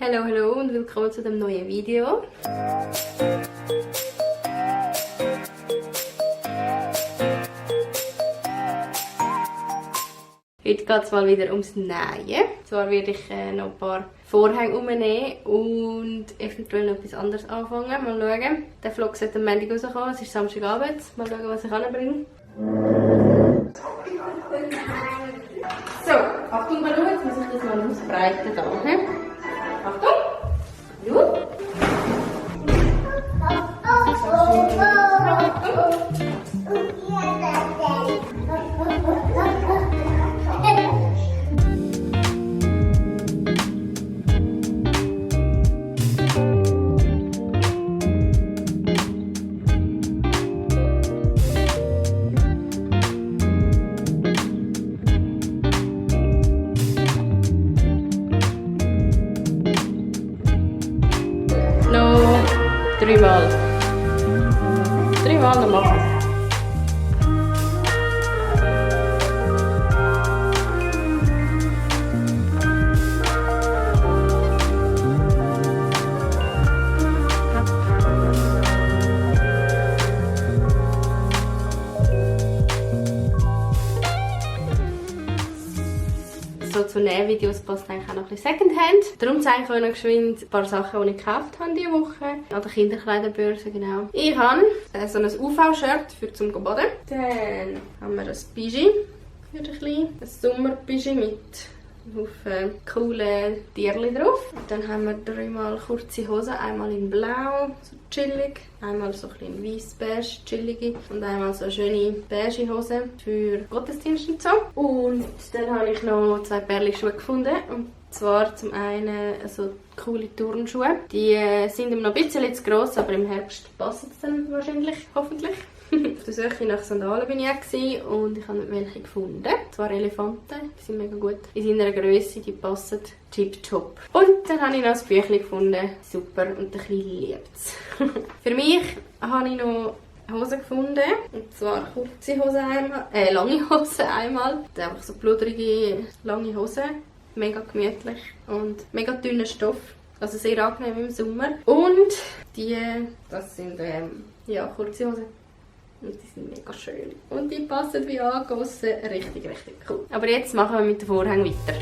Hallo, hallo und willkommen zu dem neuen Video. Heute geht es mal wieder ums Nähen. Zwar werde ich noch ein paar Vorhänge umnähen und eventuell noch etwas anderes anfangen. Mal schauen. Der Vlog sollte am Montag rauskommen, es ist Samstagabend. Mal schauen, was ich anbringe. So, Achtung, mal schauen, jetzt muss ich das mal ausbreiten hier. Achtung! Gut. Dreimal noch machen. So zu Nähvideos passt eigentlich auch noch ein bisschen Secondhand. Darum zeige ich euch noch geschwind ein paar Sachen, die ich gekauft habe diese Woche. An der Kinderkleiderbörse, genau. Ich habe so ein UV-Shirt für zum Baden. Dann haben wir das Pyjama für ein bisschen. Ein Sommer-Pyjama mit coolen Tierchen drauf. Und dann haben wir dreimal kurze Hosen. Einmal in blau, so chillig. Einmal so ein bisschen weiss-beige, chillige. Und einmal so eine schöne beige Hose für Gottesdienst und so. Und dann habe ich noch zwei Perlenschuhe gefunden. Und zwar zum einen so coole Turnschuhe. Die sind immer noch ein bisschen zu gross, aber im Herbst passen sie dann wahrscheinlich, hoffentlich. Auf der Suche nach Sandalen bin ich auch und ich habe welche gefunden. Zwar Elefanten, die sind mega gut. In seiner Grösse, die passen tipptopp. Und dann habe ich noch ein Büchlein gefunden. Super, und der Kleine liebt es. Für mich habe ich noch Hosen gefunden. Und zwar kurze Hosen einmal, lange Hosen einmal. Einfach so bludrige, lange Hosen. Mega gemütlich und mega dünner Stoff. Also sehr angenehm im Sommer. Und das sind kurze Hosen. Und die sind mega schön. Und die passen wie angegossen. Richtig, richtig cool. Aber jetzt machen wir mit den Vorhängen weiter.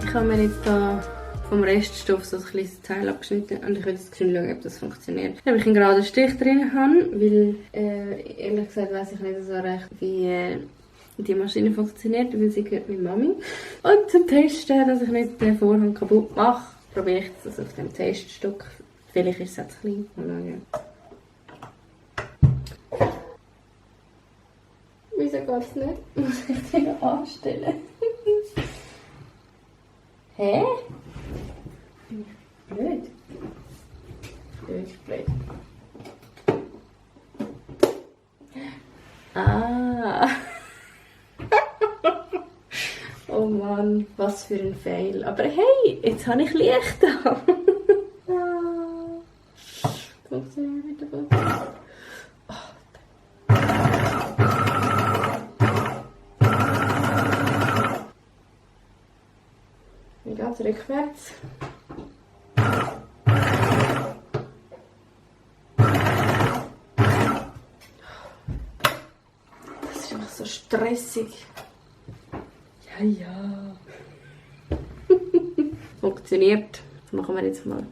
Ich habe mir jetzt hier vom Reststoff so ein kleines Teil abgeschnitten und ich will jetzt schauen, ob das funktioniert. Ob ich einen geraden Stich drin habe, weil ehrlich gesagt weiss ich nicht so recht, wie die Maschine funktioniert, weil sie gehört mit Mami. Und zum Testen, dass ich nicht den Vorhang kaputt mache, probiere ich das auf dem Teststück. Vielleicht ist es jetzt klein. Mal schauen. Wieso geht es nicht? Muss ich den anstellen? Hä? Blöd. Blöd. Ah. Oh Mann, was für ein Fail. Aber hey, jetzt habe ich Licht da. Funktioniert wieder gut. Wie geht es rückwärts? Das ist einfach so stressig. Ja. Funktioniert. Das machen wir jetzt mal.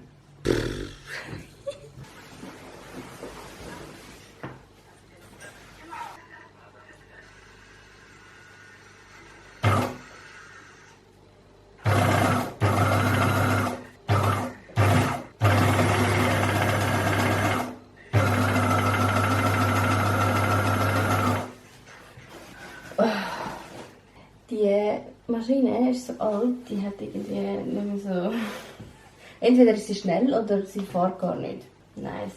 Maschine ist so alt, die hat irgendwie nicht mehr so... Entweder ist sie schnell oder sie fährt gar nicht. Nice.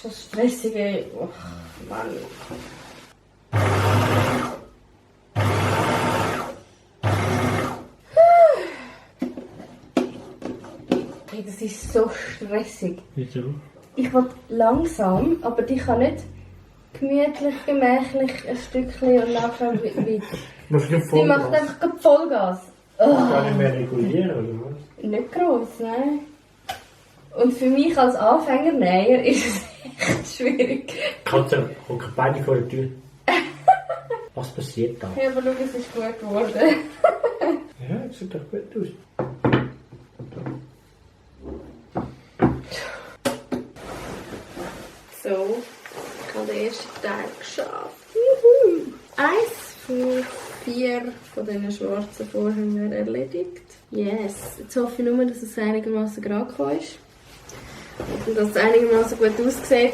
Das stressige... Oh, Mann. Hey, das ist so stressig. Wieso? Ich will langsam, aber die kann nicht gemütlich, gemächlich ein Stückchen und nachher weiter. Sie macht einfach gerade Vollgas. Kann ich mehr regulieren, oder was? Nicht gross, nein. Und für mich als Anfängernäher ist es echt schwierig. Katze, guck beide vor der Tür. Was passiert da? Hey, aber schau, es ist gut geworden. Ja, das sieht doch gut aus. So, ich habe den ersten Teil geschafft. Juhu. 1 von 4 von diesen schwarzen Vorhängen erledigt. Yes, jetzt hoffe ich nur, dass es einigermaßen gerade gekommen ist. Und dass es einigermaßen gut aussieht.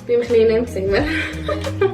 Beim Kleinen sehen wir.